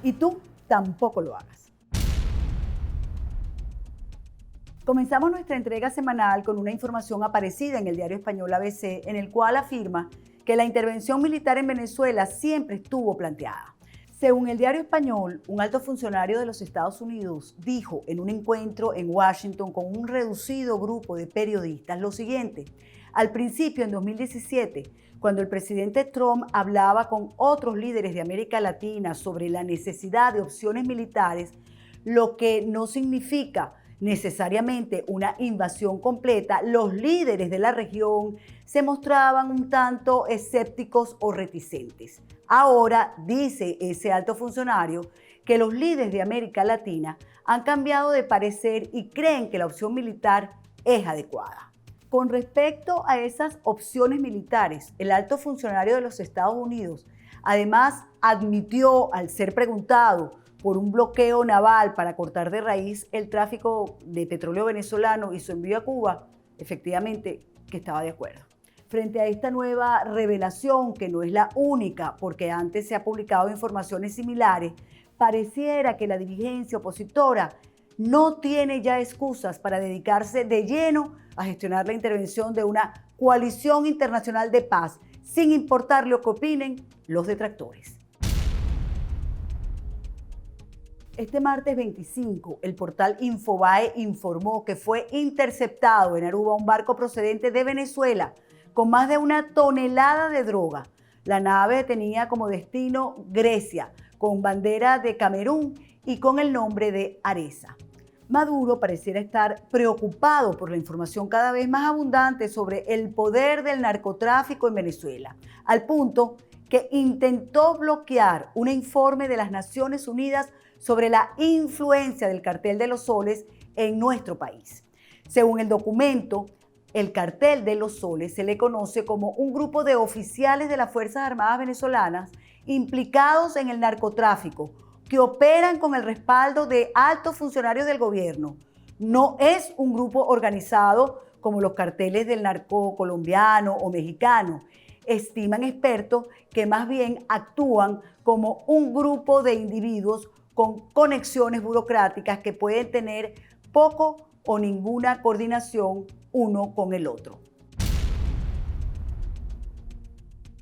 Y tú tampoco lo hagas. Comenzamos nuestra entrega semanal con una información aparecida en el diario español ABC, en el cual afirma que la intervención militar en Venezuela siempre estuvo planteada. Según el diario español, un alto funcionario de los Estados Unidos dijo en un encuentro en Washington con un reducido grupo de periodistas lo siguiente: al principio, en 2017, cuando el presidente Trump hablaba con otros líderes de América Latina sobre la necesidad de opciones militares, lo que no significa necesariamente una invasión completa, los líderes de la región se mostraban un tanto escépticos o reticentes. Ahora, dice ese alto funcionario, que los líderes de América Latina han cambiado de parecer y creen que la opción militar es adecuada. Con respecto a esas opciones militares, el alto funcionario de los Estados Unidos además admitió, al ser preguntado por un bloqueo naval para cortar de raíz el tráfico de petróleo venezolano y su envío a Cuba, efectivamente que estaba de acuerdo. Frente a esta nueva revelación, que no es la única, porque antes se ha publicado informaciones similares, pareciera que la dirigencia opositora no tiene ya excusas para dedicarse de lleno a gestionar la intervención de una coalición internacional de paz, sin importar lo que opinen los detractores. Este martes 25, el portal Infobae informó que fue interceptado en Aruba un barco procedente de Venezuela con más de 1 tonelada de droga. La nave tenía como destino Grecia, con bandera de Camerún y con el nombre de Areza. Maduro pareciera estar preocupado por la información cada vez más abundante sobre el poder del narcotráfico en Venezuela, al punto que intentó bloquear un informe de las Naciones Unidas sobre la influencia del Cartel de los Soles en nuestro país. Según el documento, el Cartel de los Soles se le conoce como un grupo de oficiales de las Fuerzas Armadas venezolanas implicados en el narcotráfico, que operan con el respaldo de altos funcionarios del gobierno. No es un grupo organizado como los carteles del narco colombiano o mexicano. Estiman expertos que más bien actúan como un grupo de individuos con conexiones burocráticas que pueden tener poco o ninguna coordinación uno con el otro.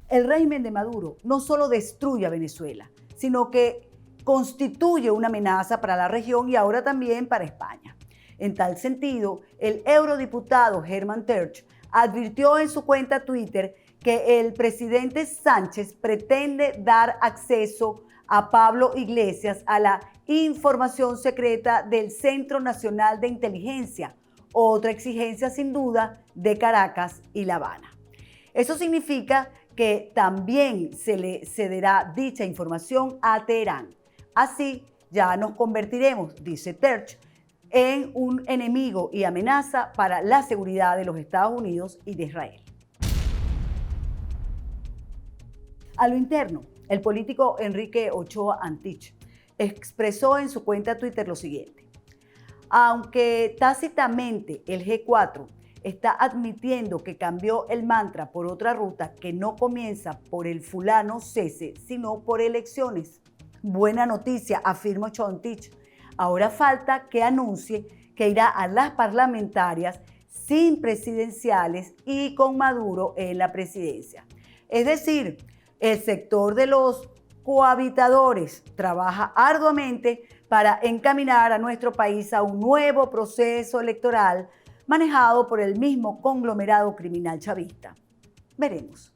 El régimen de Maduro no solo destruye a Venezuela, sino que constituye una amenaza para la región y ahora también para España. En tal sentido, el eurodiputado Herman Tertsch advirtió en su cuenta Twitter que el presidente Sánchez pretende dar acceso a Pablo Iglesias a la información secreta del Centro Nacional de Inteligencia, otra exigencia sin duda de Caracas y La Habana. Eso significa que también se le cederá dicha información a Teherán. Así ya nos convertiremos, dice Tertsch, en un enemigo y amenaza para la seguridad de los Estados Unidos y de Israel. A lo interno, el político Enrique Ochoa Antich expresó en su cuenta Twitter lo siguiente: aunque tácitamente el G4 está admitiendo que cambió el mantra por otra ruta que no comienza por el fulano cese, sino por elecciones. Buena noticia, afirmó Ochoa Antich. Ahora falta que anuncie que irá a las parlamentarias sin presidenciales y con Maduro en la presidencia. Es decir, el sector de los cohabitadores trabaja arduamente para encaminar a nuestro país a un nuevo proceso electoral manejado por el mismo conglomerado criminal chavista. Veremos.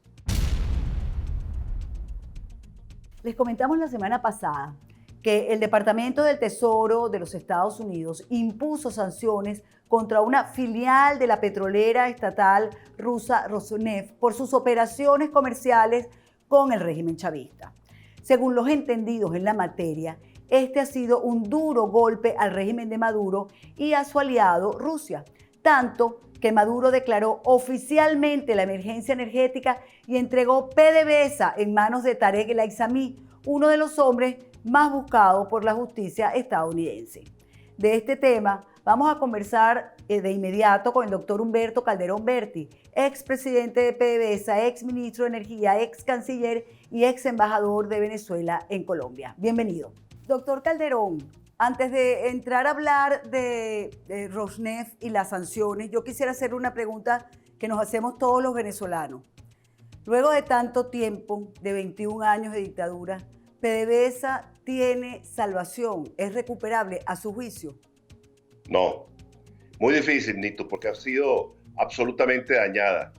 Les comentamos la semana pasada que el Departamento del Tesoro de los Estados Unidos impuso sanciones contra una filial de la petrolera estatal rusa Rosneft por sus operaciones comerciales con el régimen chavista. Según los entendidos en la materia, este ha sido un duro golpe al régimen de Maduro y a su aliado Rusia, tanto que Maduro declaró oficialmente la emergencia energética y entregó PDVSA en manos de Tarek El Aissami, uno de los hombres más buscados por la justicia estadounidense. De este tema vamos a conversar de inmediato con el doctor Humberto Calderón Berti, expresidente de PDVSA, ex ministro de Energía, ex canciller y ex embajador de Venezuela en Colombia. Bienvenido. Doctor Calderón, antes de entrar a hablar de Rosneft y las sanciones, yo quisiera hacer una pregunta que nos hacemos todos los venezolanos. Luego de tanto tiempo, de 21 años de dictadura, ¿PDVSA tiene salvación? ¿Es recuperable a su juicio? No, muy difícil, Nito, porque ha sido absolutamente dañada.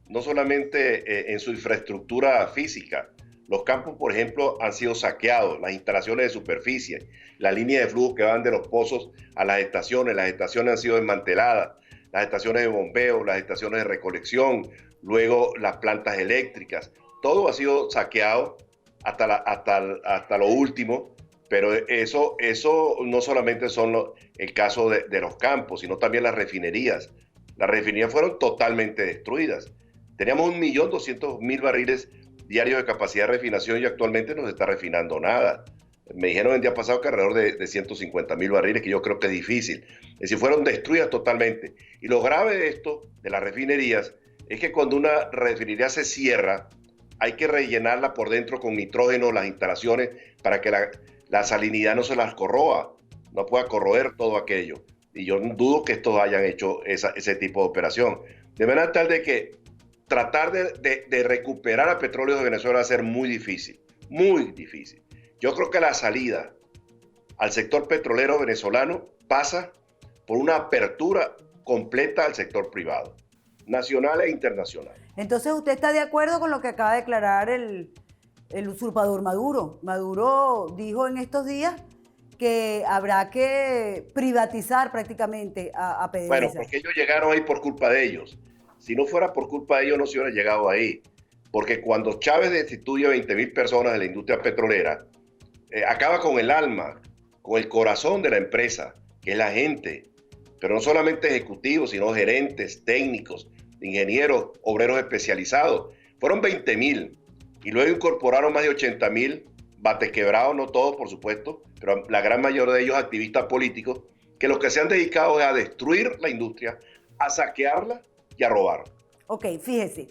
No solamente en su infraestructura física. Los campos, por ejemplo, han sido saqueados, las instalaciones de superficie, la línea de flujo que van de los pozos a las estaciones han sido desmanteladas, las estaciones de bombeo, las estaciones de recolección, luego las plantas eléctricas, todo ha sido saqueado hasta lo último, pero eso no solamente son el caso de los campos, sino también las refinerías. Las refinerías fueron totalmente destruidas. Teníamos 1.200.000 barriles diarios de capacidad de refinación y actualmente no se está refinando nada. Me dijeron el día pasado que alrededor de 150.000 barriles, que yo creo que es difícil. Es decir, fueron destruidas totalmente. Y lo grave de esto, de las refinerías, es que cuando una refinería se cierra, hay que rellenarla por dentro con nitrógeno, las instalaciones, para que la salinidad no se las corroa, no pueda corroer todo aquello. Y yo dudo que estos hayan hecho ese tipo de operación. De manera tal de que tratar de recuperar a Petróleos de Venezuela va a ser muy difícil, muy difícil. Yo creo que la salida al sector petrolero venezolano pasa por una apertura completa al sector privado, nacional e internacional. Entonces, ¿usted está de acuerdo con lo que acaba de declarar el usurpador Maduro? Maduro dijo en estos días que habrá que privatizar prácticamente a PDVSA. Bueno, porque ellos llegaron ahí por culpa de ellos. Si no fuera por culpa de ellos, no se hubiera llegado ahí. Porque cuando Chávez destituye a 20.000 personas de la industria petrolera, acaba con el alma, con el corazón de la empresa, que es la gente. Pero no solamente ejecutivos, sino gerentes, técnicos, ingenieros, obreros especializados. Fueron 20.000 y luego incorporaron más de 80.000, batequebrados, no todos por supuesto, pero la gran mayoría de ellos activistas políticos, que lo que se han dedicado es a destruir la industria, a saquearla y a robar. Ok, fíjese.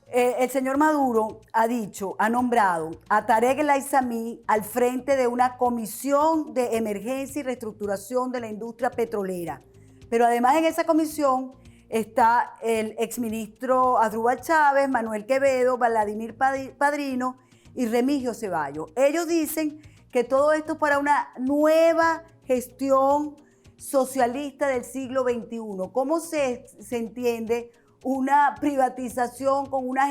El señor Maduro ha nombrado a Tarek El Aissami al frente de una comisión de emergencia y reestructuración de la industria petrolera. Pero además en esa comisión está el exministro Asdrúbal Chávez, Manuel Quevedo, Vladimir Padrino y Remigio Ceballos. Ellos dicen que todo esto es para una nueva gestión socialista del siglo XXI. ¿Cómo se entiende una privatización con una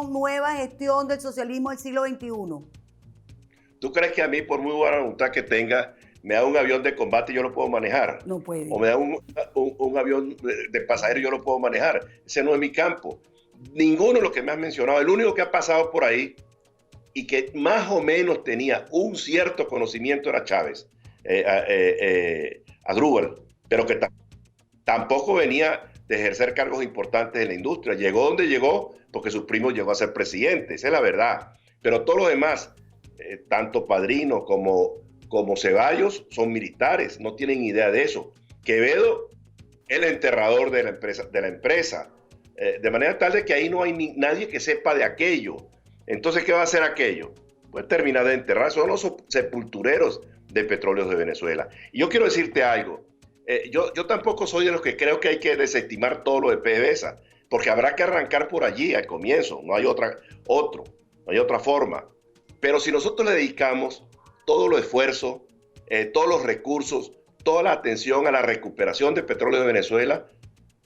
nueva gestión del socialismo del siglo XXI? ¿Tú crees que a mí, por muy buena voluntad que tenga, me da un avión de combate y yo lo puedo manejar? No puede. O me da un avión de pasajeros y yo lo puedo manejar. Ese no es mi campo. Ninguno de los que me has mencionado, el único que ha pasado por ahí y que más o menos tenía un cierto conocimiento era Chávez, Asdrúbal, pero que tampoco venía de ejercer cargos importantes en la industria. Llegó donde llegó porque su primo llegó a ser presidente, esa es la verdad. Pero todos los demás, tanto Padrino como Ceballos, son militares, no tienen idea de eso. Quevedo, el enterrador de la empresa, de manera tal de que ahí no hay nadie que sepa de aquello. Entonces, ¿qué va a hacer aquello? Pues terminar de enterrar, son los sepultureros de Petróleos de Venezuela. Y yo quiero decirte algo, yo tampoco soy de los que creo que hay que desestimar todo lo de PDVSA, porque habrá que arrancar por allí al comienzo, no hay otra forma. Pero si nosotros le dedicamos todo el esfuerzo, todos los recursos, toda la atención a la recuperación de Petróleos de Venezuela,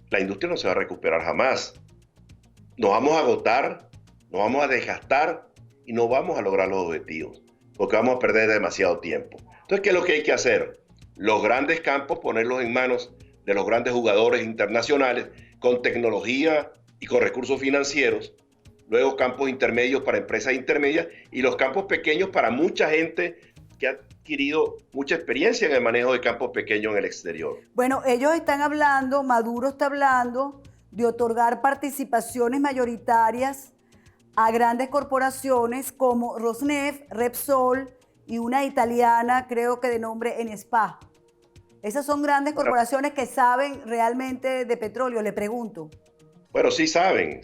la industria no se va a recuperar jamás. Nos vamos a agotar, nos vamos a desgastar y no vamos a lograr los objetivos, porque vamos a perder demasiado tiempo. Entonces, ¿qué es lo que hay que hacer? Los grandes campos, ponerlos en manos de los grandes jugadores internacionales con tecnología y con recursos financieros. Luego campos intermedios para empresas intermedias y los campos pequeños para mucha gente que ha adquirido mucha experiencia en el manejo de campos pequeños en el exterior. Bueno, ellos están hablando, Maduro está hablando de otorgar participaciones mayoritarias a grandes corporaciones como Rosneft, Repsol y una italiana, creo que de nombre Enespa. Esas son grandes corporaciones que saben realmente de petróleo, le pregunto. Bueno, sí saben.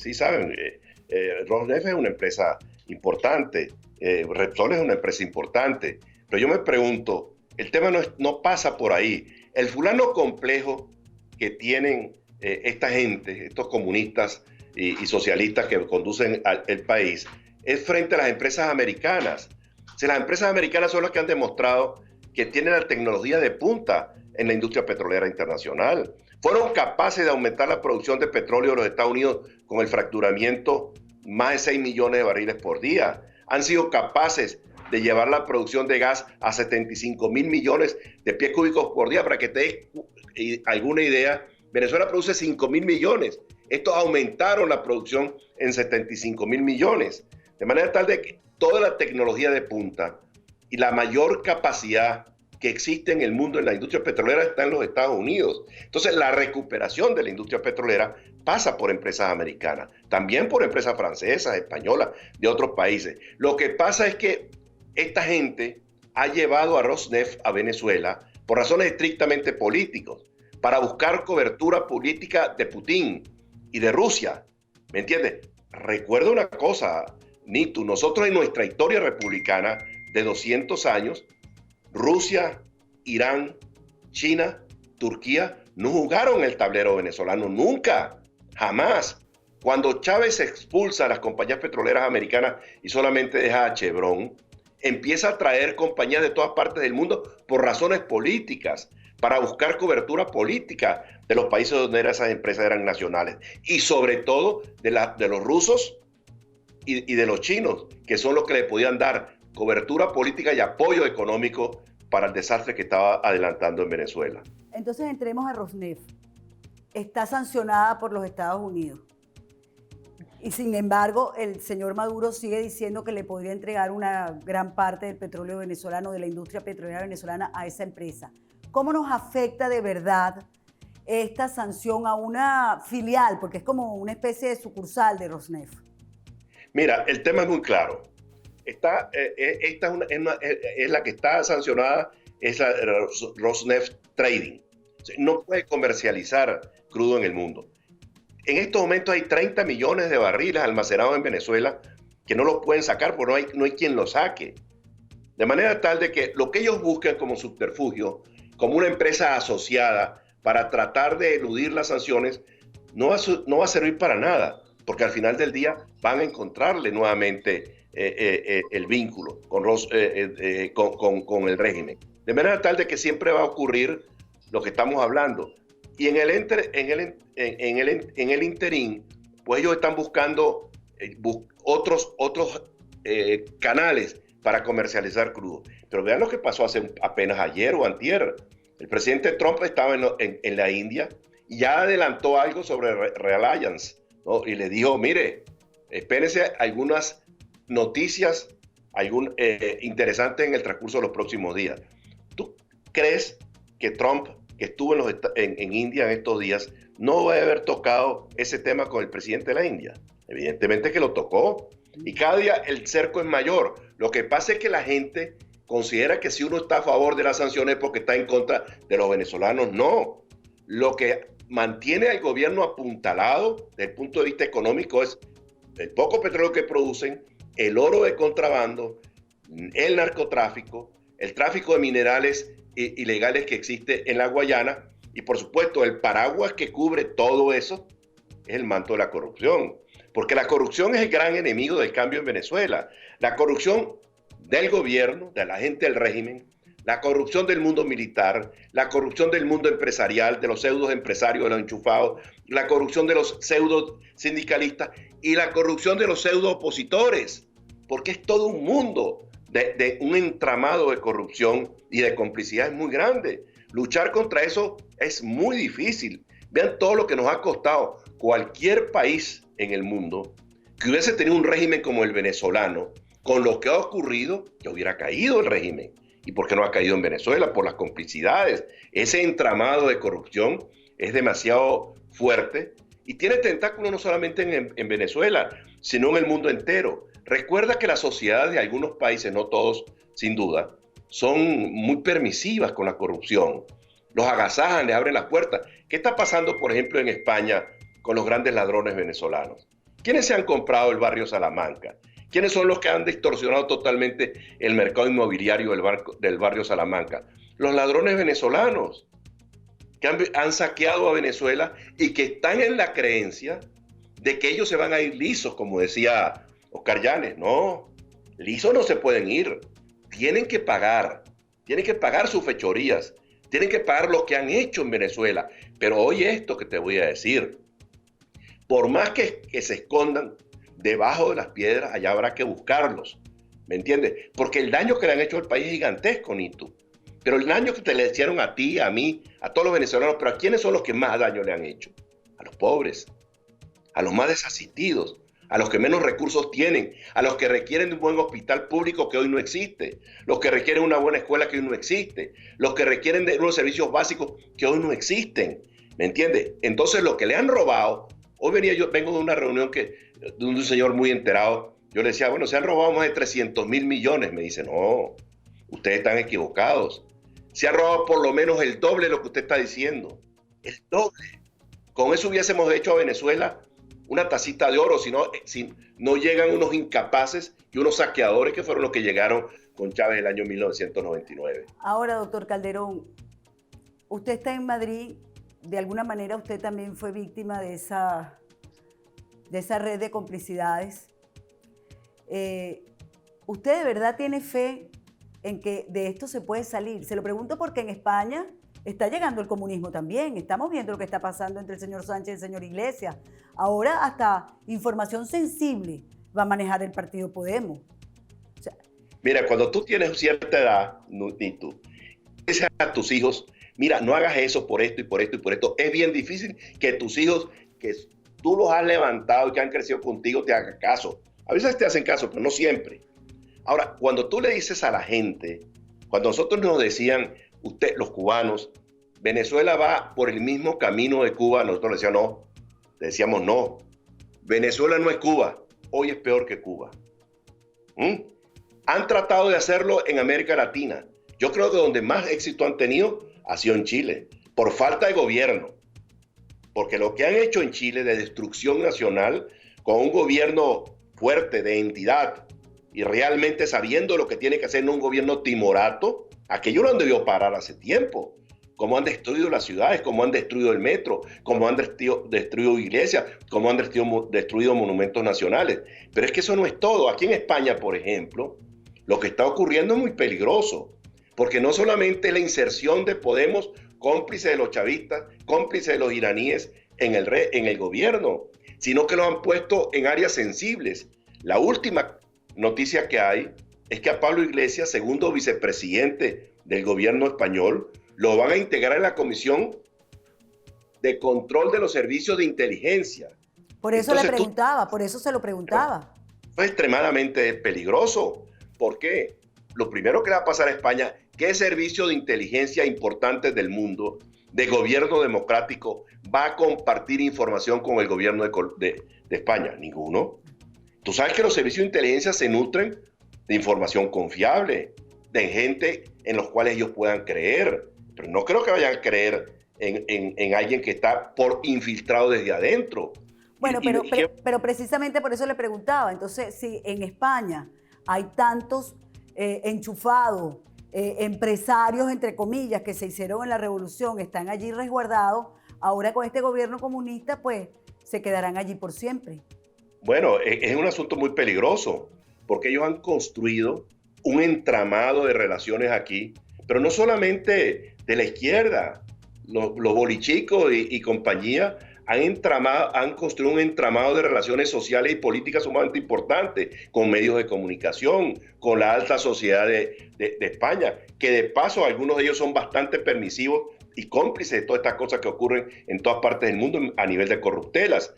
Rosneft es una empresa importante, Repsol es una empresa importante, Pero yo me pregunto, el tema no pasa por ahí. El fulano complejo que tienen esta gente, estos comunistas y socialistas que conducen el país, es frente a las empresas americanas. Si las empresas americanas son las que han demostrado que tienen la tecnología de punta en la industria petrolera internacional. Fueron capaces de aumentar la producción de petróleo de los Estados Unidos con el fracturamiento más de 6 millones de barriles por día. Han sido capaces de llevar la producción de gas a 75 mil millones de pies cúbicos por día. Para que te des alguna idea, Venezuela produce 5 mil millones. Estos aumentaron la producción en 75 mil millones. De manera tal de que toda la tecnología de punta y la mayor capacidad que existe en el mundo en la industria petrolera está en los Estados Unidos. Entonces, la recuperación de la industria petrolera pasa por empresas americanas, también por empresas francesas, españolas, de otros países. Lo que pasa es que esta gente ha llevado a Rosneft a Venezuela por razones estrictamente políticas, para buscar cobertura política de Putin y de Rusia. ¿Me entiendes? Recuerda una cosa, Nitu, nosotros en nuestra historia republicana de 200 años, Rusia, Irán, China, Turquía no jugaron el tablero venezolano nunca, jamás. Cuando Chávez expulsa a las compañías petroleras americanas y solamente deja a Chevron, empieza a traer compañías de todas partes del mundo por razones políticas, para buscar cobertura política de los países donde esas empresas eran nacionales y sobre todo de los rusos y de los chinos, que son los que le podían dar cobertura política y apoyo económico para el desastre que estaba adelantando en Venezuela. Entonces entremos a Rosneft. Está sancionada por los Estados Unidos. Y sin embargo, el señor Maduro sigue diciendo que le podría entregar una gran parte del petróleo venezolano, de la industria petrolera venezolana, a esa empresa. ¿Cómo nos afecta de verdad esta sanción a una filial? Porque es como una especie de sucursal de Rosneft. Mira, el tema es muy claro. Esta es la que está sancionada, es la Rosneft Trading. No puede comercializar crudo en el mundo. En estos momentos hay 30 millones de barriles almacenados en Venezuela que no los pueden sacar porque no hay quien los saque. De manera tal de que lo que ellos buscan como subterfugio, como una empresa asociada para tratar de eludir las sanciones, no va a servir para nada, porque al final del día van a encontrarle nuevamente el vínculo con el régimen. De manera tal de que siempre va a ocurrir lo que estamos hablando. Y en el interín, pues ellos están buscando otros canales para comercializar crudo. Pero vean lo que pasó apenas ayer o antier. El presidente Trump estaba en la India y ya adelantó algo sobre Reliance, ¿no? Y le dijo, mire, espérense algunas noticias interesantes en el transcurso de los próximos días. ¿Tú crees que Trump, que estuvo en India en estos días, no va a haber tocado ese tema con el presidente de la India? Evidentemente que lo tocó. Y cada día el cerco es mayor. Lo que pasa es que la gente considera que si uno está a favor de las sanciones es porque está en contra de los venezolanos. No. Lo que mantiene al gobierno apuntalado desde el punto de vista económico es el poco petróleo que producen, el oro de contrabando, el narcotráfico, el tráfico de minerales ilegales que existe en la Guayana y, por supuesto, el paraguas que cubre todo eso es el manto de la corrupción. Porque la corrupción es el gran enemigo del cambio en Venezuela. La corrupción del gobierno, de la gente del régimen, la corrupción del mundo militar, la corrupción del mundo empresarial, de los pseudos empresarios, de los enchufados, la corrupción de los pseudo sindicalistas y la corrupción de los pseudo opositores. Porque es todo un mundo de un entramado de corrupción y de complicidad muy grande. Luchar contra eso es muy difícil. Vean todo lo que nos ha costado cualquier país en el mundo que hubiese tenido un régimen como el venezolano. Con lo que ha ocurrido, que hubiera caído el régimen. ¿Y por qué no ha caído en Venezuela? Por las complicidades. Ese entramado de corrupción es demasiado fuerte y tiene tentáculos no solamente en Venezuela, sino en el mundo entero. Recuerda que las sociedades de algunos países, no todos, sin duda, son muy permisivas con la corrupción. Los agasajan, les abren las puertas. ¿Qué está pasando, por ejemplo, en España con los grandes ladrones venezolanos? ¿Quiénes se han comprado el barrio Salamanca? ¿Quiénes son los que han distorsionado totalmente el mercado inmobiliario del barrio Salamanca? Los ladrones venezolanos que han saqueado a Venezuela y que están en la creencia de que ellos se van a ir lisos, como decía Oscar Llanes. No, lisos no se pueden ir. Tienen que pagar sus fechorías, tienen que pagar lo que han hecho en Venezuela. Pero oye esto que te voy a decir. Por más que se escondan debajo de las piedras, allá habrá que buscarlos. ¿Me entiendes? Porque el daño que le han hecho al país es gigantesco, Nito. Pero el daño que te le hicieron a ti, a mí, a todos los venezolanos, pero ¿a quiénes son los que más daño le han hecho? A los pobres, a los más desasistidos, a los que menos recursos tienen, a los que requieren de un buen hospital público que hoy no existe, los que requieren una buena escuela que hoy no existe, los que requieren de unos servicios básicos que hoy no existen. ¿Me entiendes? Entonces lo que le han robado, vengo de una reunión de un señor muy enterado, yo le decía, bueno, se han robado más de 300 mil millones. Me dice, no, ustedes están equivocados. Se ha robado por lo menos el doble de lo que usted está diciendo. El doble. Con eso hubiésemos hecho a Venezuela una tacita de oro, si no llegan unos incapaces y unos saqueadores que fueron los que llegaron con Chávez el año 1999. Ahora, doctor Calderón, usted está en Madrid, de alguna manera usted también fue víctima de esa red de complicidades. ¿Usted de verdad tiene fe en que de esto se puede salir? Se lo pregunto porque en España está llegando el comunismo también. Estamos viendo lo que está pasando entre el señor Sánchez y el señor Iglesias. Ahora hasta información sensible va a manejar el partido Podemos. O sea, mira, cuando tú tienes cierta edad, Nito, dices a tus hijos, mira, no hagas eso por esto y por esto y por esto. Es bien difícil que tus hijos, que tú los has levantado y que han crecido contigo, te hagan caso. A veces te hacen caso, pero no siempre. Ahora, cuando tú le dices a la gente, cuando nosotros nos decían, los cubanos, Venezuela va por el mismo camino de Cuba, nosotros le decíamos no. Venezuela no es Cuba, hoy es peor que Cuba. Han tratado de hacerlo en América Latina. Yo creo que donde más éxito han tenido ha sido en Chile, por falta de gobierno. Porque lo que han hecho en Chile de destrucción nacional, con un gobierno fuerte, de entidad, y realmente sabiendo lo que tiene que hacer en un gobierno timorato, aquello lo han debido parar hace tiempo. Cómo han destruido las ciudades, cómo han destruido el metro, cómo han destruido iglesias, cómo han destruido monumentos nacionales. Pero es que eso no es todo. Aquí en España, por ejemplo, lo que está ocurriendo es muy peligroso, porque no solamente la inserción de Podemos, cómplice de los chavistas, cómplice de los iraníes en el gobierno, sino que lo han puesto en áreas sensibles. La última noticia que hay es que a Pablo Iglesias, segundo vicepresidente del gobierno español, lo van a integrar en la Comisión de Control de los Servicios de Inteligencia. Por eso le preguntaba, por eso se lo preguntaba. Es extremadamente peligroso. ¿Por qué? Lo primero que le va a pasar a España, ¿qué servicio de inteligencia importante del mundo, de gobierno democrático, va a compartir información con el gobierno de España? Ninguno. Tú sabes que los servicios de inteligencia se nutren de información confiable, de gente en los cuales ellos puedan creer. Pero no creo que vayan a creer en alguien que está por infiltrado desde adentro. Bueno, pero precisamente por eso le preguntaba. Entonces, si en España hay tantos enchufados, empresarios, entre comillas, que se hicieron en la revolución, están allí resguardados, ahora con este gobierno comunista, pues se quedarán allí por siempre. Bueno, es un asunto muy peligroso, porque ellos han construido un entramado de relaciones aquí, pero no solamente de la izquierda. Los bolichicos y compañía han construido un entramado de relaciones sociales y políticas sumamente importantes con medios de comunicación, con la alta sociedad de España, que de paso algunos de ellos son bastante permisivos y cómplices de todas estas cosas que ocurren en todas partes del mundo a nivel de corruptelas.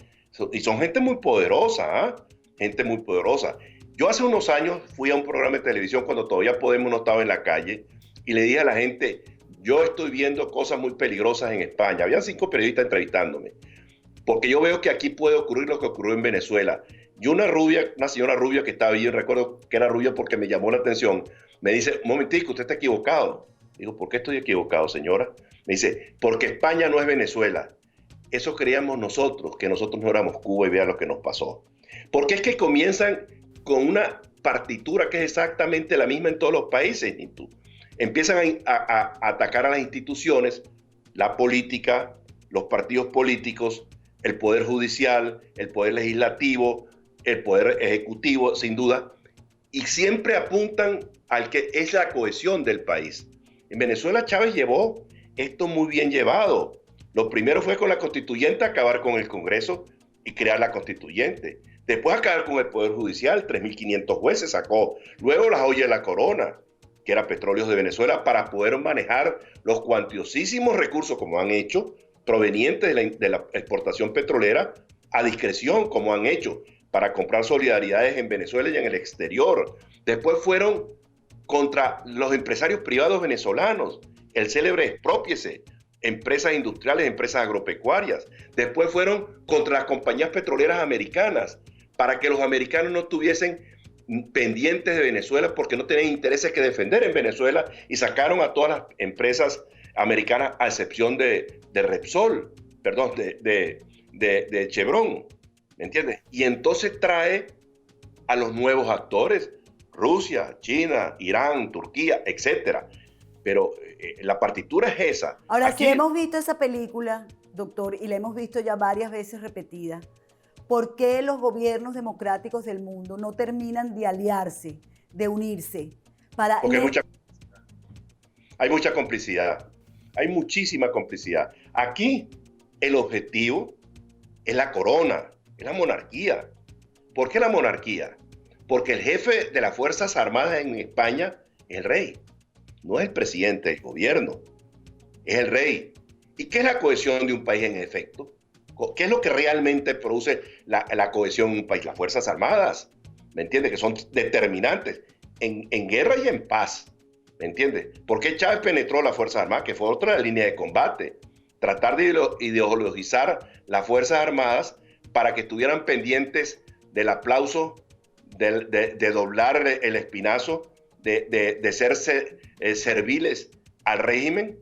Y son gente muy poderosa, gente muy poderosa. Yo hace unos años fui a un programa de televisión cuando todavía Podemos no estaba en la calle y le dije a la gente, yo estoy viendo cosas muy peligrosas en España. Habían 5 periodistas entrevistándome, porque yo veo que aquí puede ocurrir lo que ocurrió en Venezuela. Y una señora rubia que estaba ahí, recuerdo que era rubia porque me llamó la atención, me dice, un momentico, usted está equivocado. Digo, ¿por qué estoy equivocado, señora? Me dice, porque España no es Venezuela. Eso creíamos nosotros, que nosotros no éramos Cuba y vea lo que nos pasó. Porque es que comienzan con una partitura que es exactamente la misma en todos los países. Empiezan a atacar a las instituciones, la política, los partidos políticos, el poder judicial, el poder legislativo, el poder ejecutivo, sin duda, y siempre apuntan al que es la cohesión del país. En Venezuela Chávez llevó esto muy bien llevado. Lo primero fue con la constituyente acabar con el Congreso y crear la constituyente. Después acabar con el Poder Judicial, 3.500 jueces sacó. Luego la joya de la corona, que era Petróleos de Venezuela, para poder manejar los cuantiosísimos recursos, como han hecho, provenientes de la exportación petrolera, a discreción, como han hecho, para comprar solidaridades en Venezuela y en el exterior. Después fueron contra los empresarios privados venezolanos, el célebre Exprópiese, empresas industriales, empresas agropecuarias. Después fueron contra las compañías petroleras americanas, para que los americanos no estuviesen pendientes de Venezuela porque no tenían intereses que defender en Venezuela, y sacaron a todas las empresas americanas a excepción de Repsol, perdón, de Chevron, ¿me entiendes? Y entonces trae a los nuevos actores, Rusia, China, Irán, Turquía, etcétera. Pero la partitura es esa. Ahora, aquí, si hemos visto esa película, doctor, y la hemos visto ya varias veces repetida, ¿por qué los gobiernos democráticos del mundo no terminan de aliarse, de unirse? Porque hay mucha complicidad, hay muchísima complicidad. Aquí el objetivo es la corona, es la monarquía. ¿Por qué la monarquía? Porque el jefe de las Fuerzas Armadas en España es el rey, no es el presidente del gobierno, es el rey. ¿Y qué es la cohesión de un país en efecto? ¿Qué es lo que realmente produce la cohesión en un país? Las Fuerzas Armadas, ¿me entiendes? Que son determinantes en guerra y en paz, ¿me entiendes? ¿Por qué Chávez penetró las Fuerzas Armadas? Que fue otra línea de combate. Tratar de ideologizar las Fuerzas Armadas para que estuvieran pendientes del aplauso, de doblar el espinazo, de ser serviles al régimen,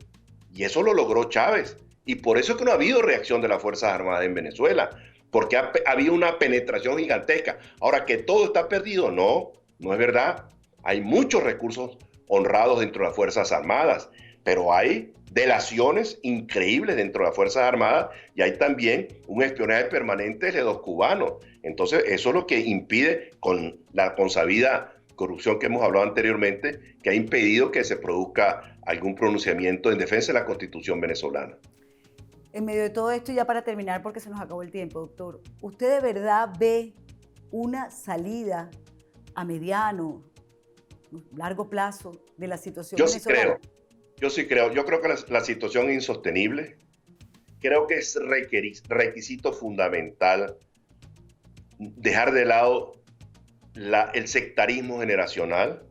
y eso lo logró Chávez. Y por eso es que no ha habido reacción de las Fuerzas Armadas en Venezuela, porque ha habido una penetración gigantesca. Ahora, ¿que todo está perdido? No, no es verdad. Hay muchos recursos honrados dentro de las Fuerzas Armadas, pero hay delaciones increíbles dentro de las Fuerzas Armadas, y hay también un espionaje permanente de los cubanos. Entonces, eso es lo que impide, con la consabida corrupción que hemos hablado anteriormente, que ha impedido que se produzca algún pronunciamiento en defensa de la Constitución venezolana. En medio de todo esto, ya para terminar, porque se nos acabó el tiempo, doctor, ¿usted de verdad ve una salida a mediano, largo plazo de la situación venezolana? Yo sí creo. Yo creo que la situación es insostenible. Creo que es requisito fundamental dejar de lado el sectarismo generacional,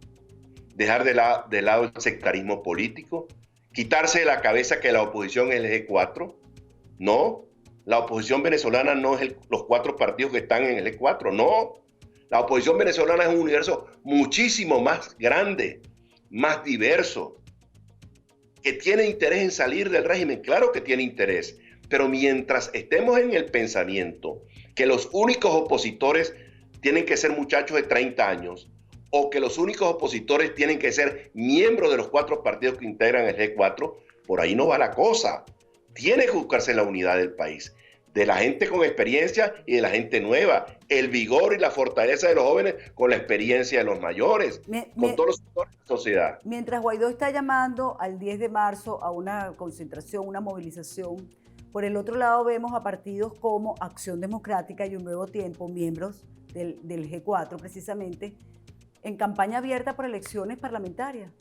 dejar de lado el sectarismo político, quitarse de la cabeza que la oposición es el G4. No, la oposición venezolana no es los 4 partidos que están en el G4, no. La oposición venezolana es un universo muchísimo más grande, más diverso, que tiene interés en salir del régimen. Claro que tiene interés, pero mientras estemos en el pensamiento que los únicos opositores tienen que ser muchachos de 30 años, o que los únicos opositores tienen que ser miembros de los 4 partidos que integran el G4, por ahí no va la cosa. Tiene que buscarse la unidad del país, de la gente con experiencia y de la gente nueva, el vigor y la fortaleza de los jóvenes con la experiencia de los mayores, con todos los sectores de la sociedad. Mientras Guaidó está llamando al 10 de marzo a una concentración, una movilización, por el otro lado vemos a partidos como Acción Democrática y Un Nuevo Tiempo, miembros del G4 precisamente, en campaña abierta por elecciones parlamentarias.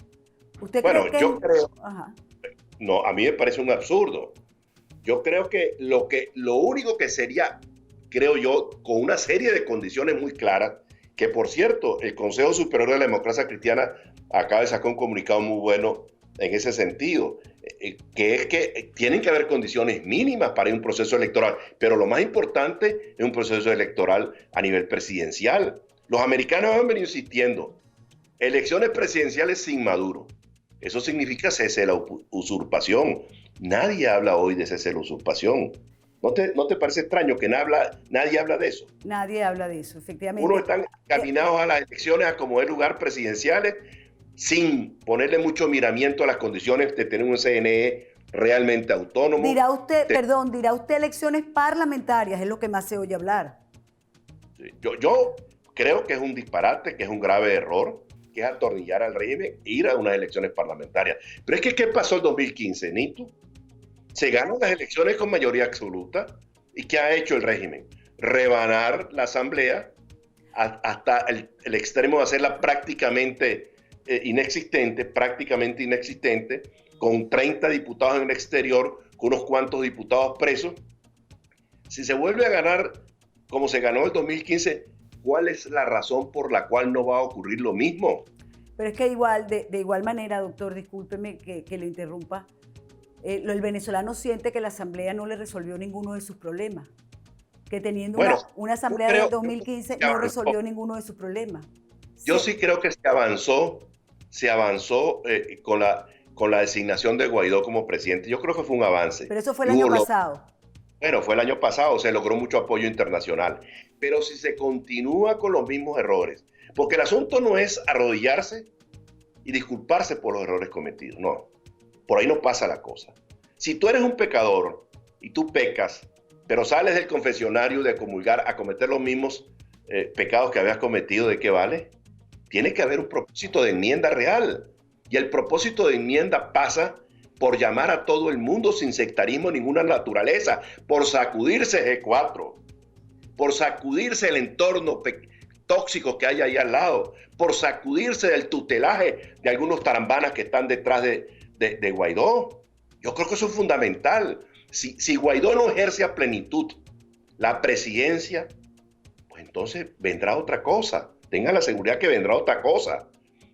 ¿Usted cree que...? Yo creo... Ajá. No, a mí me parece un absurdo. Yo creo que lo único que sería, creo yo, con una serie de condiciones muy claras, que por cierto, el Consejo Superior de la Democracia Cristiana acaba de sacar un comunicado muy bueno en ese sentido, que es que tienen que haber condiciones mínimas para un proceso electoral, pero lo más importante es un proceso electoral a nivel presidencial. Los americanos han venido insistiendo, elecciones presidenciales sin Maduro. Eso significa cese de la usurpación. Nadie habla hoy de cese de la usurpación. ¿No te parece extraño que nadie habla de eso? Nadie habla de eso, efectivamente. Uno están caminados a las elecciones a como es lugar presidenciales sin ponerle mucho miramiento a las condiciones de tener un CNE realmente autónomo. Dirá usted elecciones parlamentarias, es lo que más se oye hablar. Yo creo que es un disparate, que es un grave error, que es atornillar al régimen e ir a unas elecciones parlamentarias. Pero es que, ¿qué pasó en 2015, Nito? Se ganan las elecciones con mayoría absoluta. ¿Y qué ha hecho el régimen? Rebanar la asamblea hasta el extremo de hacerla prácticamente inexistente, con 30 diputados en el exterior, con unos cuantos diputados presos. Si se vuelve a ganar como se ganó el 2015, ¿cuál es la razón por la cual no va a ocurrir lo mismo? Pero es que de igual manera, doctor, discúlpeme que le interrumpa, el venezolano siente que la asamblea no le resolvió ninguno de sus problemas, que teniendo una asamblea del 2015 no resolvió ninguno de sus problemas. Yo sí creo que se avanzó con la designación de Guaidó como presidente. Yo creo que fue un avance. Pero eso fue el año pasado. Bueno, fue el año pasado, se logró mucho apoyo internacional. Pero si se continúa con los mismos errores, porque el asunto no es arrodillarse y disculparse por los errores cometidos, no. Por ahí no pasa la cosa. Si tú eres un pecador y tú pecas, pero sales del confesionario de comulgar a cometer los mismos pecados que habías cometido, ¿de qué vale? Tiene que haber un propósito de enmienda real. Y el propósito de enmienda pasa por llamar a todo el mundo sin sectarismo ninguna naturaleza, por sacudirse G4, por sacudirse el entorno tóxico que hay ahí al lado, por sacudirse del tutelaje de algunos tarambanas que están detrás de Guaidó. Yo creo que eso es fundamental. Si Guaidó no ejerce a plenitud la presidencia, pues entonces vendrá otra cosa. Tengan la seguridad que vendrá otra cosa.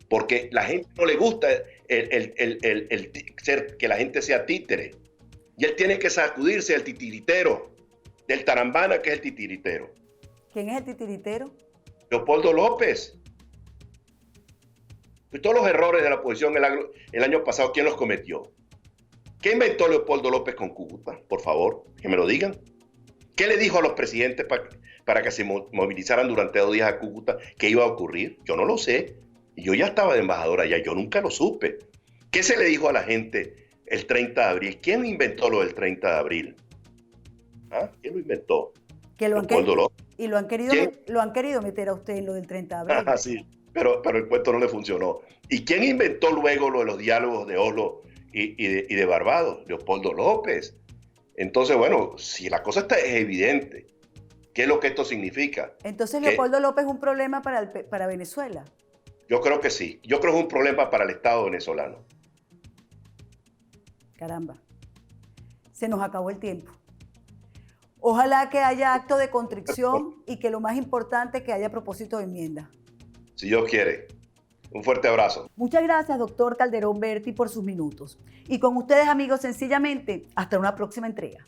Porque la gente no le gusta que la gente sea títere. Y él tiene que sacudirse del titiritero, del tarambana que es el titiritero. ¿Quién es el titiritero? Leopoldo López. Y todos los errores de la oposición el año pasado, ¿quién los cometió? ¿Qué inventó Leopoldo López con Cúcuta? Por favor, que me lo digan. ¿Qué le dijo a los presidentes para que se movilizaran durante 2 días a Cúcuta? ¿Qué iba a ocurrir? Yo no lo sé. Y yo ya estaba de embajador allá, yo nunca lo supe. ¿Qué se le dijo a la gente el 30 de abril? ¿Quién inventó lo del 30 de abril? ¿Ah? ¿Quién lo inventó? Leopoldo López. Y lo han querido meter a usted en lo del 30 de abril. Ah, sí, pero el cuento no le funcionó. ¿Y quién inventó luego lo de los diálogos de Oslo y de Barbados? Leopoldo López. Entonces, bueno, si la cosa es evidente, ¿qué es lo que esto significa? Entonces, ¿Leopoldo López es un problema para Venezuela? Yo creo que sí. Yo creo que es un problema para el Estado venezolano. Caramba. Se nos acabó el tiempo. Ojalá que haya acto de contrición y que lo más importante es que haya propósito de enmienda. Si Dios quiere. Un fuerte abrazo. Muchas gracias, doctor Calderón Berti, por sus minutos. Y con ustedes, amigos, sencillamente, hasta una próxima entrega.